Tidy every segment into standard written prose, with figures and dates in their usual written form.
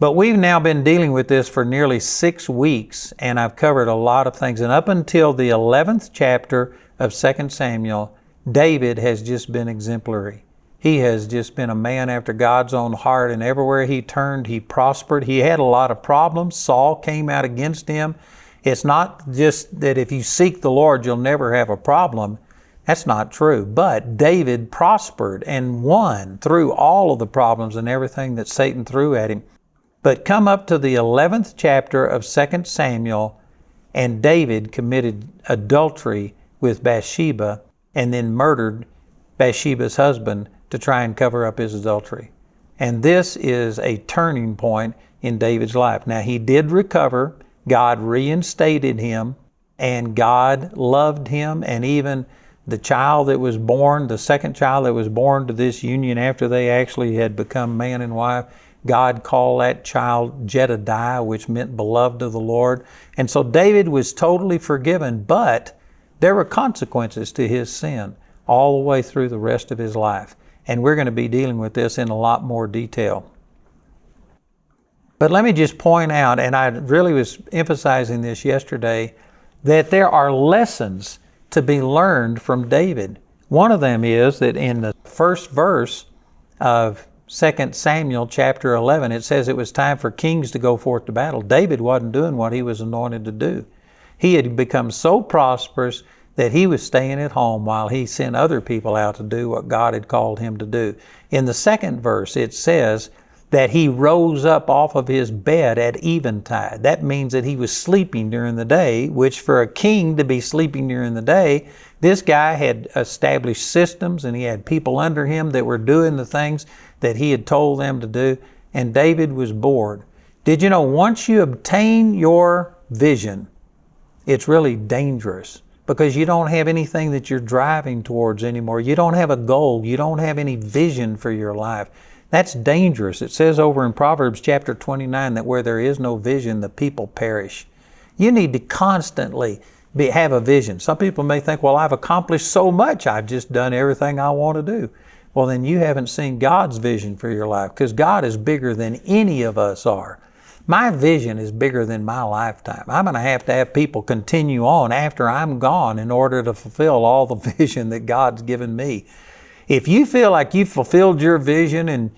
But we've now been dealing with this for nearly 6 weeks, and I've covered a lot of things. And up until the 11th chapter of 2 Samuel, David has just been exemplary. He has just been a man after God's own heart, and everywhere he turned, he prospered. He had a lot of problems. Saul came out against him. It's not just that if you seek the Lord, you'll never have a problem. That's not true. But David prospered and won through all of the problems and everything that Satan threw at him. But come up to the 11th chapter of 2 Samuel, and David committed adultery with Bathsheba and then murdered Bathsheba's husband to try and cover up his adultery. And this is a turning point in David's life. Now, he did recover. God reinstated him, and God loved him, and even the child that was born, the second child that was born to this union after they actually had become man and wife, God called that child Jedediah, which meant beloved of the Lord. And so David was totally forgiven, but there were consequences to his sin all the way through the rest of his life. And we're going to be dealing with this in a lot more detail. But let me just point out, and I really was emphasizing this yesterday, that there are lessons to be learned from David. One of them is that in the first verse of 2 Samuel chapter 11, it says it was time for kings to go forth to battle. David wasn't doing what he was anointed to do. He had become so prosperous that he was staying at home while he sent other people out to do what God had called him to do. In the second verse, it says that he rose up off of his bed at eventide. That means that he was sleeping during the day, which for a king to be sleeping during the day, this guy had established systems and he had people under him that were doing the things that he had told them to do, and David was bored. Did you know once you obtain your vision, it's really dangerous because you don't have anything that you're driving towards anymore. You don't have a goal. You don't have any vision for your life. That's dangerous. It says over in Proverbs chapter 29 that where there is no vision, the people perish. You need to constantly have a vision. Some people may think, well, I've accomplished so much. I've just done everything I want to do. Well, then you haven't seen God's vision for your life, because God is bigger than any of us are. My vision is bigger than my lifetime. I'm going to have people continue on after I'm gone in order to fulfill all the vision that God's given me. If you feel like you've fulfilled your vision, and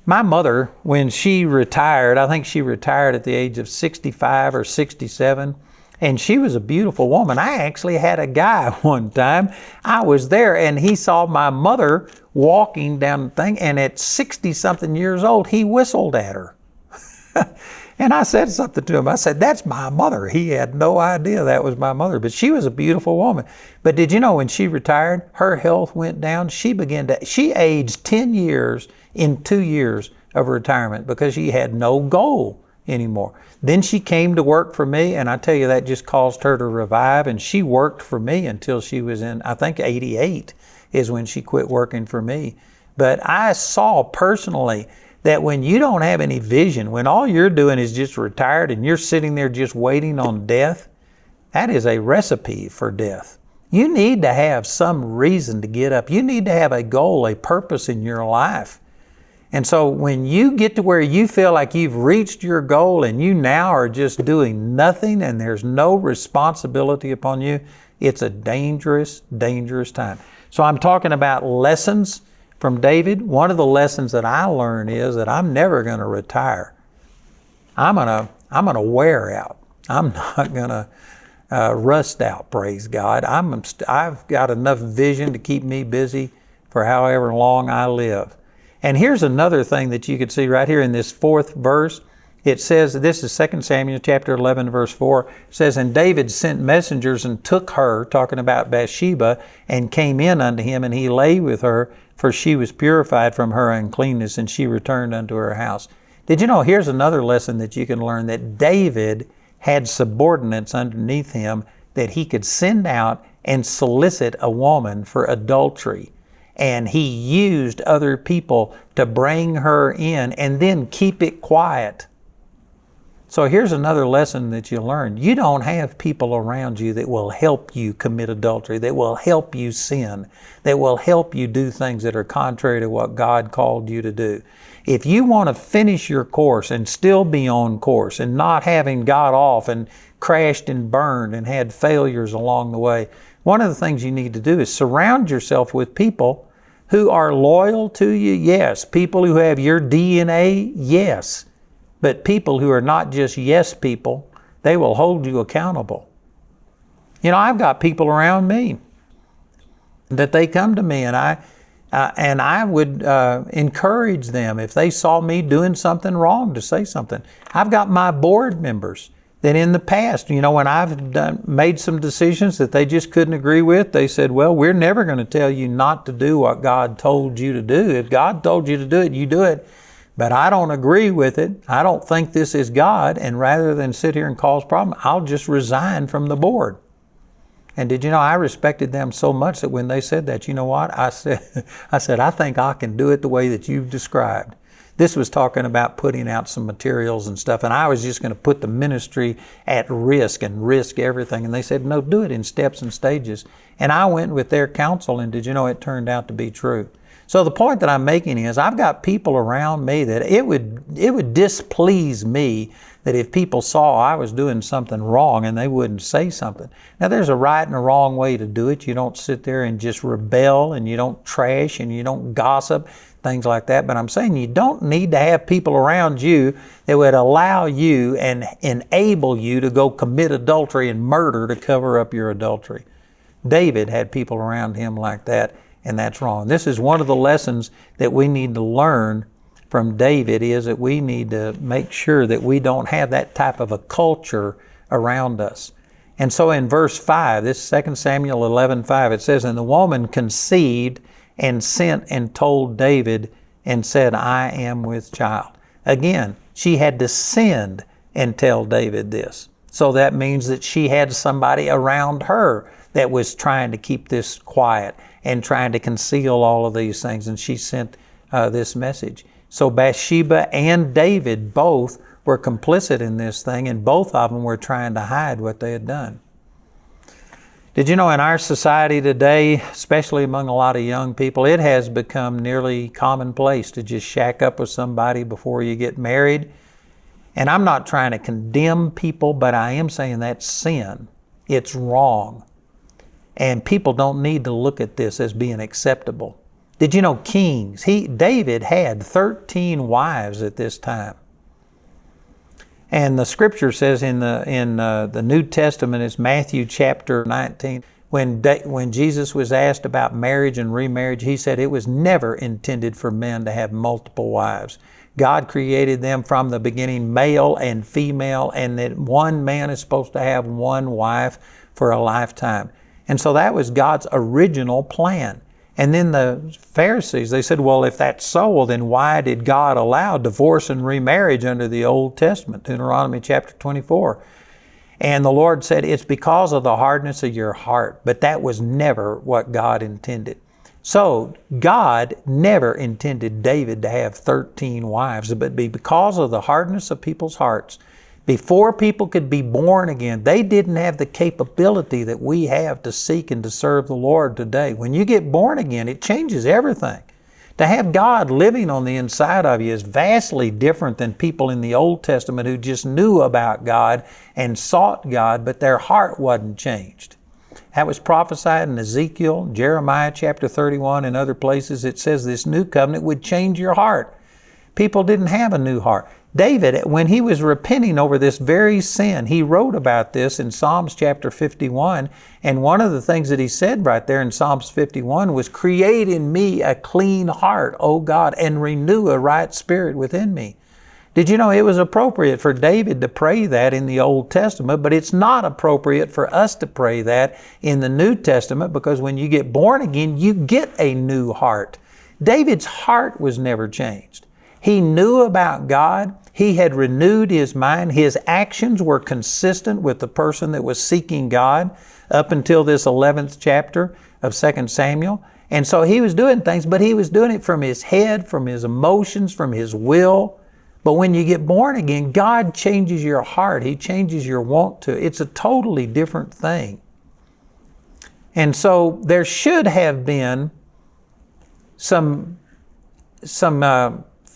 my mother, when she retired, I think she retired at the age of 65 or 67, and she was a beautiful woman. I actually had a guy one time. I was there and he saw my mother walking down the thing, and at 60-something years old, he whistled at her. And I said something to him. I said, "That's my mother." He had no idea that was my mother, but she was a beautiful woman. But did you know when she retired, her health went down? She aged 10 years in 2 years of retirement because she had no goal anymore. Then she came to work for me, and I tell you, that just caused her to revive, and she worked for me until she was in, I think 88 is when she quit working for me. But I saw personally that when you don't have any vision, when all you're doing is just retired and you're sitting there just waiting on death, that is a recipe for death. You need to have some reason to get up. You need to have a goal, a purpose in your life. And so when you get to where you feel like you've reached your goal and you now are just doing nothing and there's no responsibility upon you, it's a dangerous, dangerous time. So I'm talking about lessons from David. One of the lessons that I learned is that I'm never going to retire. I'm gonna wear out. I'm not going to rust out, praise God. I've got enough vision to keep me busy for however long I live. And here's another thing that you could see right here in this fourth verse. It says, this is 2 Samuel chapter 11, verse 4. It says, "And David sent messengers and took her," talking about Bathsheba, "and came in unto him, and he lay with her, for she was purified from her uncleanness, and she returned unto her house." Did you know, here's another lesson that you can learn, that David had subordinates underneath him that he could send out and solicit a woman for adultery. And he used other people to bring her in and then keep it quiet. So here's another lesson that you learn. You don't have people around you that will help you commit adultery, that will help you sin, that will help you do things that are contrary to what God called you to do. If you want to finish your course and still be on course and not having got off and crashed and burned and had failures along the way, one of the things you need to do is surround yourself with people who are loyal to you, yes. People who have your DNA, yes. But people who are not just yes people, they will hold you accountable. You know, I've got people around me that they come to me and I would encourage them if they saw me doing something wrong to say something. I've got my board members that in the past, you know, when I've made some decisions that they just couldn't agree with, they said, well, we're never going to tell you not to do what God told you to do. If God told you to do it, you do it. But I don't agree with it. I don't think this is God. And rather than sit here and cause problems, I'll just resign from the board. And did you know, I respected them so much that when they said that, you know what? I said, I think I can do it the way that you've described. This was talking about putting out some materials and stuff, and I was just going to put the ministry at risk and risk everything. And they said, no, do it in steps and stages. And I went with their counsel, and did you know, it turned out to be true. So the point that I'm making is I've got people around me that it would displease me that if people saw I was doing something wrong and they wouldn't say something. Now there's a right and a wrong way to do it. You don't sit there and just rebel, and you don't trash, and you don't gossip, things like that. But I'm saying you don't need to have people around you that would allow you and enable you to go commit adultery and murder to cover up your adultery. David had people around him like that, and that's wrong. This is one of the lessons that we need to learn from David, is that we need to make sure that we don't have that type of a culture around us. And so in verse 5, this 2 Samuel 11:5, it says, and the woman conceived and sent and told David and said, I am with child. Again, she had to send and tell David this. So that means that she had somebody around her that was trying to keep this quiet and trying to conceal all of these things. And she sent this message. So Bathsheba and David both were complicit in this thing, and both of them were trying to hide what they had done. Did you know in our society today, especially among a lot of young people, it has become nearly commonplace to just shack up with somebody before you get married? And I'm not trying to condemn people, but I am saying that's sin. It's wrong. And people don't need to look at this as being acceptable. Did you know David had 13 wives at this time. And the scripture says in the New Testament, it's Matthew chapter 19, when Jesus was asked about marriage and remarriage, he said it was never intended for men to have multiple wives. God created them from the beginning, male and female, and that one man is supposed to have one wife for a lifetime. And so that was God's original plan. And then the Pharisees, they said, well, if that's so, then why did God allow divorce and remarriage under the Old Testament? Deuteronomy chapter 24. And the Lord said, it's because of the hardness of your heart. But that was never what God intended. So God never intended David to have 13 wives, but because of the hardness of people's hearts. Before people could be born again, they didn't have the capability that we have to seek and to serve the Lord today. When you get born again, it changes everything. To have God living on the inside of you is vastly different than people in the Old Testament who just knew about God and sought God, but their heart wasn't changed. That was prophesied in Ezekiel, Jeremiah chapter 31, and other places. It says this new covenant would change your heart. People didn't have a new heart. David, when he was repenting over this very sin, he wrote about this in Psalms chapter 51. And one of the things that he said right there in Psalms 51 was, create in me a clean heart, O God, and renew a right spirit within me. Did you know it was appropriate for David to pray that in the Old Testament, but it's not appropriate for us to pray that in the New Testament, because when you get born again, you get a new heart. David's heart was never changed. He knew about God. He had renewed his mind. His actions were consistent with the person that was seeking God up until this 11th chapter of 2 Samuel. And so he was doing things, but he was doing it from his head, from his emotions, from his will. But when you get born again, God changes your heart. He changes your want to. It's a totally different thing. And so there should have been some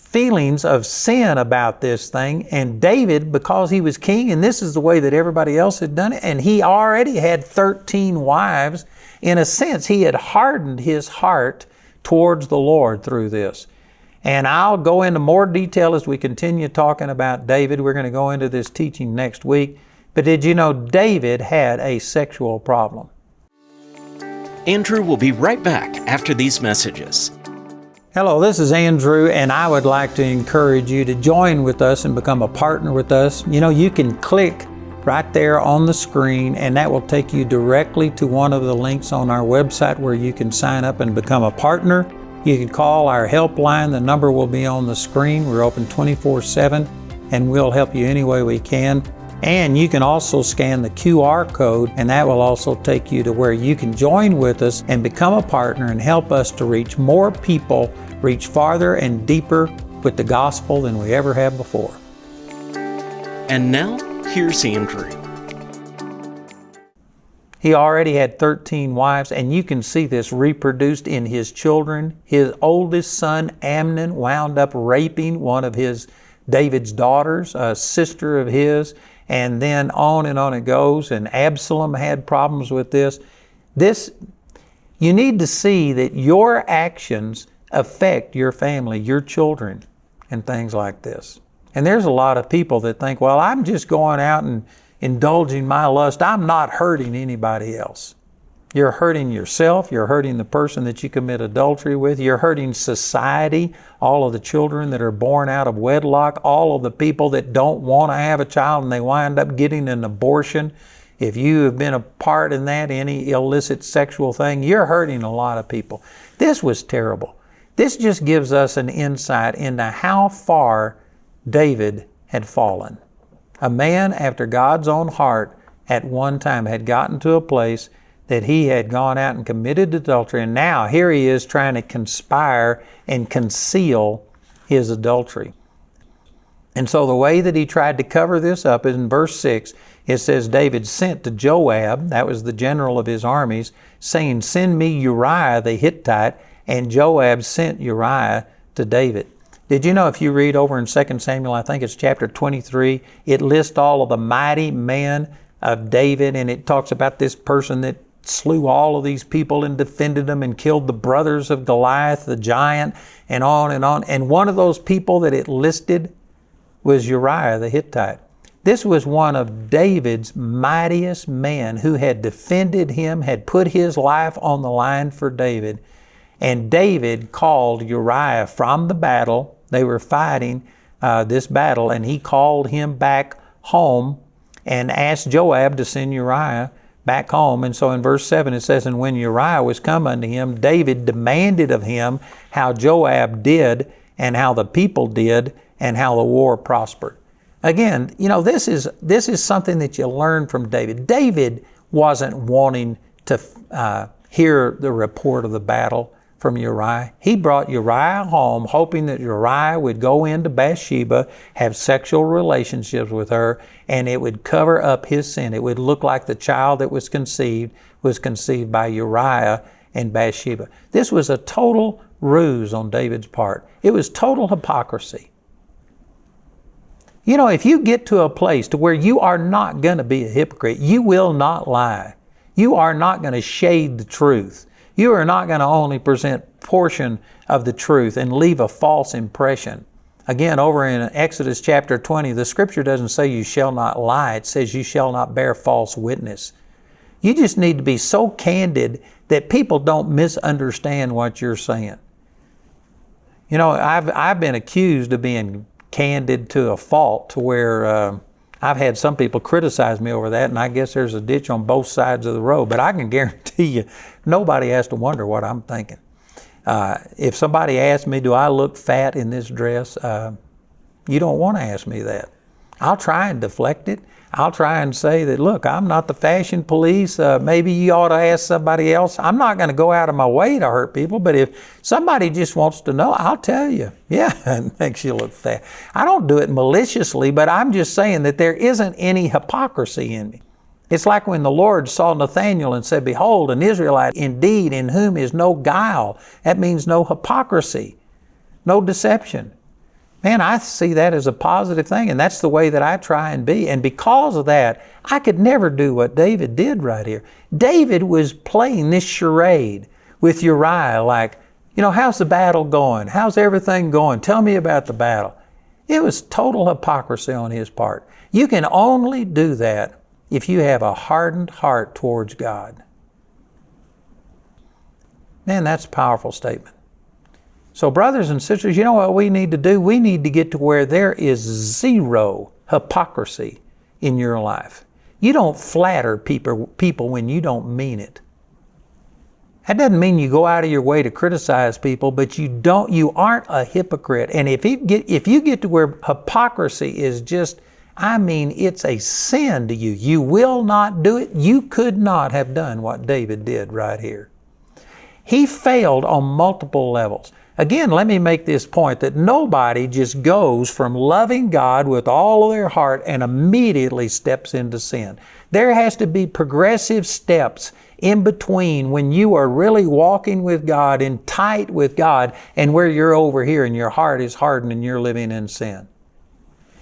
feelings of sin about this thing. And David, because he was king, and this is the way that everybody else had done it, and he already had 13 wives, in a sense, he had hardened his heart towards the Lord through this. And I'll go into more detail as we continue talking about David. We're going to go into this teaching next week. But did you know David had a sexual problem? Andrew will be right back after these messages. Hello, this is Andrew, and I would like to encourage you to join with us and become a partner with us. You know, you can click right there on the screen, and that will take you directly to one of the links on our website where you can sign up and become a partner. You can call our helpline. The number will be on the screen. We're open 24/7, and we'll help you any way we can. And you can also scan the QR code, and that will also take you to where you can join with us and become a partner and help us to reach more people, reach farther and deeper with the gospel than we ever have before. And now, here's Andrew. He already had 13 wives, and you can see this reproduced in his children. His oldest son, Amnon, wound up raping one of David's daughters, a sister of his, and then on it goes. And Absalom had problems with this. You need to see that your actions affect your family, your children, and things like this. And there's a lot of people that think, well, I'm just going out and indulging my lust. I'm not hurting anybody else. You're hurting yourself. You're hurting the person that you commit adultery with. You're hurting society, all of the children that are born out of wedlock, all of the people that don't want to have a child and they wind up getting an abortion. If you have been a part in that, any illicit sexual thing, you're hurting a lot of people. This was terrible. This just gives us an insight into how far David had fallen. A man after God's own heart at one time had gotten to a place that he had gone out and committed adultery, and now here he is trying to conspire and conceal his adultery. And so the way that he tried to cover this up is in verse 6. It says, David sent to Joab, that was the general of his armies, saying, send me Uriah the Hittite, and Joab sent Uriah to David. Did you know if you read over in 2 Samuel, I think it's chapter 23, it lists all of the mighty men of David, and it talks about this person that slew all of these people and defended them and killed the brothers of Goliath, the giant, and on and on. And one of those people that it listed was Uriah the Hittite. This was one of David's mightiest men who had defended him, had put his life on the line for David. And David called Uriah from the battle. They were fighting this battle, and he called him back home and asked Joab to send Uriah back home. And so in verse 7 it says, and when Uriah was come unto him, David demanded of him how Joab did and how the people did and how the war prospered. Again, you know, this is something that you learn from David. David wasn't wanting to hear the report of the battle from Uriah. He brought Uriah home hoping that Uriah would go into Bathsheba, have sexual relationships with her, and it would cover up his sin. It would look like the child that was conceived by Uriah and Bathsheba. This was a total ruse on David's part. It was total hypocrisy. You know, if you get to a place to where you are not going to be a hypocrite, you will not lie. You are not going to shade the truth. You are not going to only present portion of the truth and leave a false impression. Again, over in Exodus chapter 20, the scripture doesn't say you shall not lie. It says you shall not bear false witness. You just need to be so candid that people don't misunderstand what you're saying. You know, I've been accused of being candid to a fault to where I've had some people criticize me over that, and I guess there's a ditch on both sides of the road. But I can guarantee you, nobody has to wonder what I'm thinking. If somebody asks me, do I look fat in this dress? You don't want to ask me that. I'll try and deflect it. I'll try and say that, look, I'm not the fashion police. Maybe you ought to ask somebody else. I'm not going to go out of my way to hurt people, but if somebody just wants to know, I'll tell you. Yeah, it makes you look fat. I don't do it maliciously, but I'm just saying that there isn't any hypocrisy in me. It's like when the Lord saw Nathanael and said, behold, an Israelite indeed in whom is no guile. That means no hypocrisy, no deception. Man, I see that as a positive thing, and that's the way that I try and be. And because of that, I could never do what David did right here. David was playing this charade with Uriah, like, how's the battle going? How's everything going? Tell me about the battle. It was total hypocrisy on his part. You can only do that if you have a hardened heart towards God. Man, that's a powerful statement. So brothers and sisters, you know what we need to do? We need to get to where there is zero hypocrisy in your life. You don't flatter people when you don't mean it. That doesn't mean you go out of your way to criticize people, but you aren't a hypocrite. And if you get to where hypocrisy is just, it's a sin to you. You will not do it. You could not have done what David did right here. He failed on multiple levels. Again, let me make this point that nobody just goes from loving God with all of their heart and immediately steps into sin. There has to be progressive steps in between when you are really walking with God and tight with God and where you're over here and your heart is hardened and you're living in sin.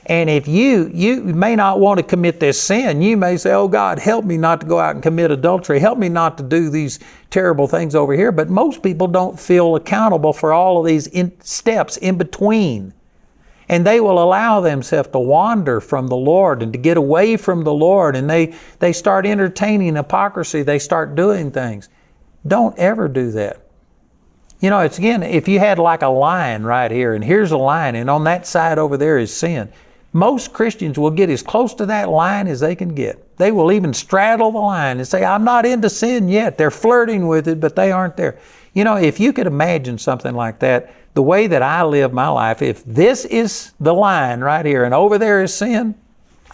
And if you may not want to commit this sin, you may say, oh God, help me not to go out and commit adultery. Help me not to do these terrible things over here. But most people don't feel accountable for all of these steps in between. And they will allow themselves to wander from the Lord and to get away from the Lord. And they start entertaining hypocrisy. They start doing things. Don't ever do that. It's again, if you had like a line right here, and here's a line, and on that side over there is sin. Most Christians will get as close to that line as they can get. They will even straddle the line and say, I'm not into sin yet. They're flirting with it, but they aren't there. If you could imagine something like that, the way that I live my life, if this is the line right here and over there is sin,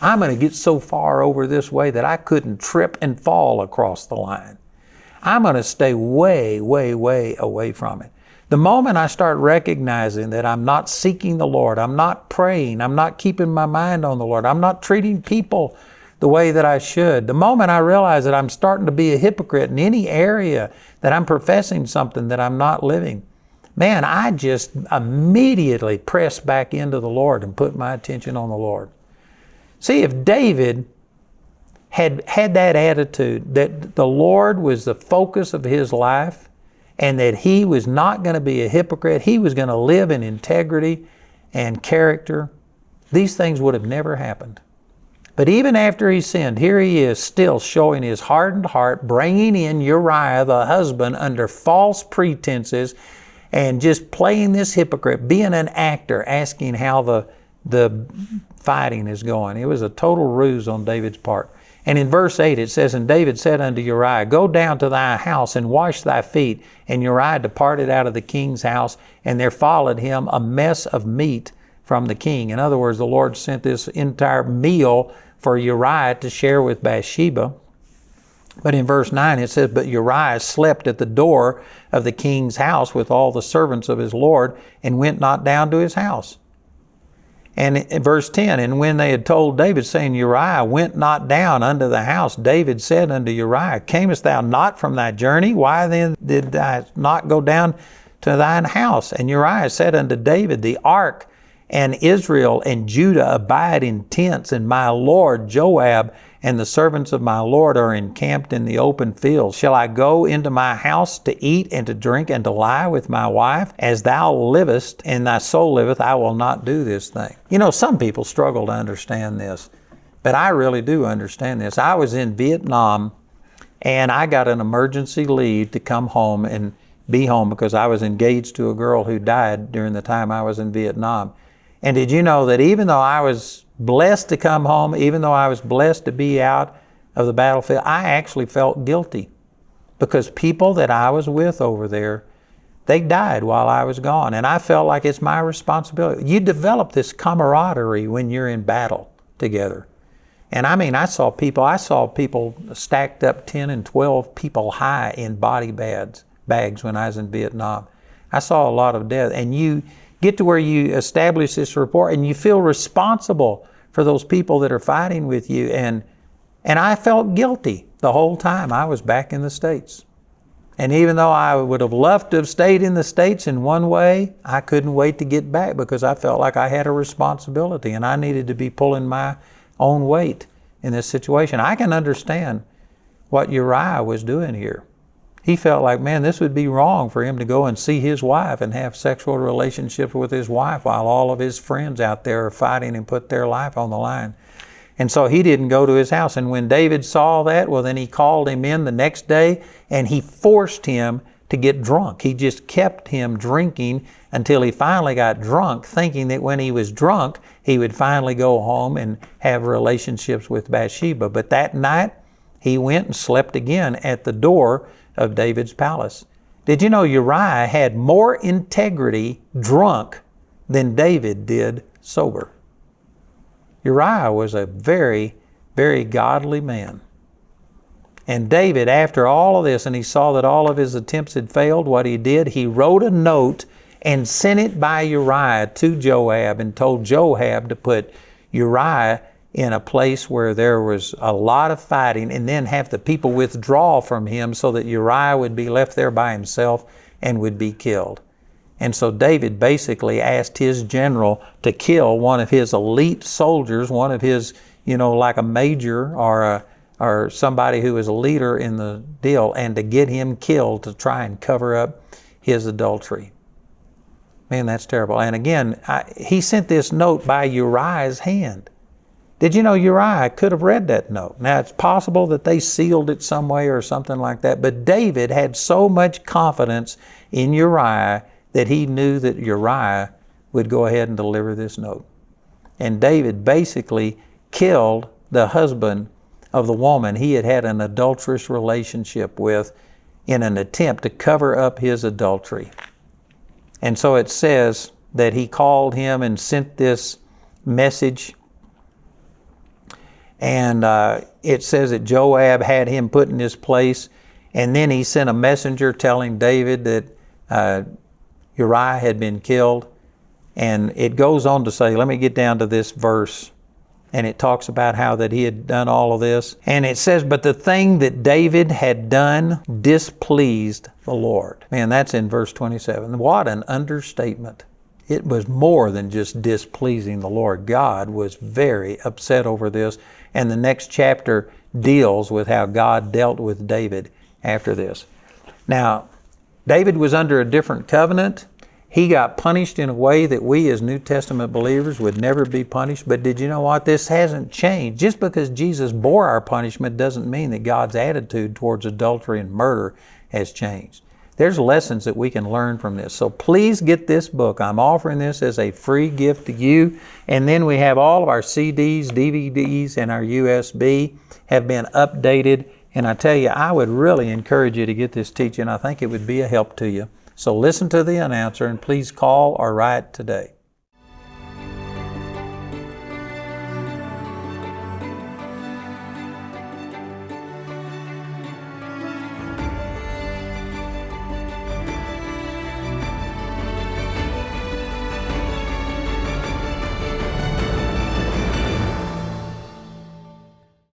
I'm going to get so far over this way that I couldn't trip and fall across the line. I'm going to stay way, way, way away from it. The moment I start recognizing that I'm not seeking the Lord, I'm not praying, I'm not keeping my mind on the Lord, I'm not treating people the way that I should, the moment I realize that I'm starting to be a hypocrite in any area that I'm professing something that I'm not living, man, I just immediately press back into the Lord and put my attention on the Lord. See, if David had that attitude that the Lord was the focus of his life, and that he was not going to be a hypocrite, he was going to live in integrity and character, these things would have never happened. But even after he sinned, here he is still showing his hardened heart, bringing in Uriah the husband under false pretenses and just playing this hypocrite, being an actor, asking how the fighting is going. It was a total ruse on David's part. And in verse 8 it says, And David said unto Uriah, Go down to thy house and wash thy feet. And Uriah departed out of the king's house, and there followed him a mess of meat from the king. In other words, the Lord sent this entire meal for Uriah to share with Bathsheba. But in verse 9 it says, But Uriah slept at the door of the king's house with all the servants of his Lord, and went not down to his house. And in verse 10, And when they had told David, saying, Uriah went not down unto the house, David said unto Uriah, Camest thou not from thy journey? Why then did thou not go down to thine house? And Uriah said unto David, The ark and Israel and Judah abide in tents, and my lord Joab and the servants of my Lord are encamped in the open field. Shall I go into my house to eat and to drink and to lie with my wife? As thou livest and thy soul liveth, I will not do this thing. Some people struggle to understand this, but I really do understand this. I was in Vietnam, and I got an emergency leave to come home and be home because I was engaged to a girl who died during the time I was in Vietnam. And did you know that even though I was blessed to come home, even though I was blessed to be out of the battlefield, I actually felt guilty because people that I was with over there, they died while I was gone. And I felt like it's my responsibility. You develop this camaraderie when you're in battle together. And I saw people stacked up 10 and 12 people high in body bags when I was in Vietnam. I saw a lot of death. And you get to where you establish this rapport and you feel responsible for those people that are fighting with you. And I felt guilty the whole time I was back in the States. And even though I would have loved to have stayed in the States in one way, I couldn't wait to get back because I felt like I had a responsibility and I needed to be pulling my own weight in this situation. I can understand what Uriah was doing here. He felt like, man, this would be wrong for him to go and see his wife and have sexual relationships with his wife while all of his friends out there are fighting and put their life on the line. And so he didn't go to his house. And when David saw that, well, then he called him in the next day and he forced him to get drunk. He just kept him drinking until he finally got drunk, thinking that when he was drunk, he would finally go home and have relationships with Bathsheba. But that night, he went and slept again at the door of David's palace. Did you know Uriah had more integrity drunk than David did sober? Uriah was a very, very godly man. And David, after all of this, and he saw that all of his attempts had failed, what he did, he wrote a note and sent it by Uriah to Joab and told Joab to put Uriah in a place where there was a lot of fighting and then have the people withdraw from him so that Uriah would be left there by himself and would be killed. And so David basically asked his general to kill one of his elite soldiers, one of his, like a major or somebody who was a leader in the deal, and to get him killed to try and cover up his adultery. Man, that's terrible. And again, he sent this note by Uriah's hand. Did you know Uriah could have read that note? Now, it's possible that they sealed it some way or something like that, but David had so much confidence in Uriah that he knew that Uriah would go ahead and deliver this note. And David basically killed the husband of the woman he had had an adulterous relationship with in an attempt to cover up his adultery. And so it says that he called him and sent this message. And it says that Joab had him put in his place. And then he sent a messenger telling David that Uriah had been killed. And it goes on to say, let me get down to this verse. And it talks about how that he had done all of this. And it says, but the thing that David had done displeased the Lord. Man, that's in verse 27. What an understatement. It was more than just displeasing the Lord. God was very upset over this. And the next chapter deals with how God dealt with David after this. Now, David was under a different covenant. He got punished in a way that we as New Testament believers would never be punished. But did you know what? This hasn't changed. Just because Jesus bore our punishment doesn't mean that God's attitude towards adultery and murder has changed. There's lessons that we can learn from this. So please get this book. I'm offering this as a free gift to you. And then we have all of our CDs, DVDs, and our USB have been updated. And I tell you, I would really encourage you to get this teaching. I think it would be a help to you. So listen to the announcer and please call or write today.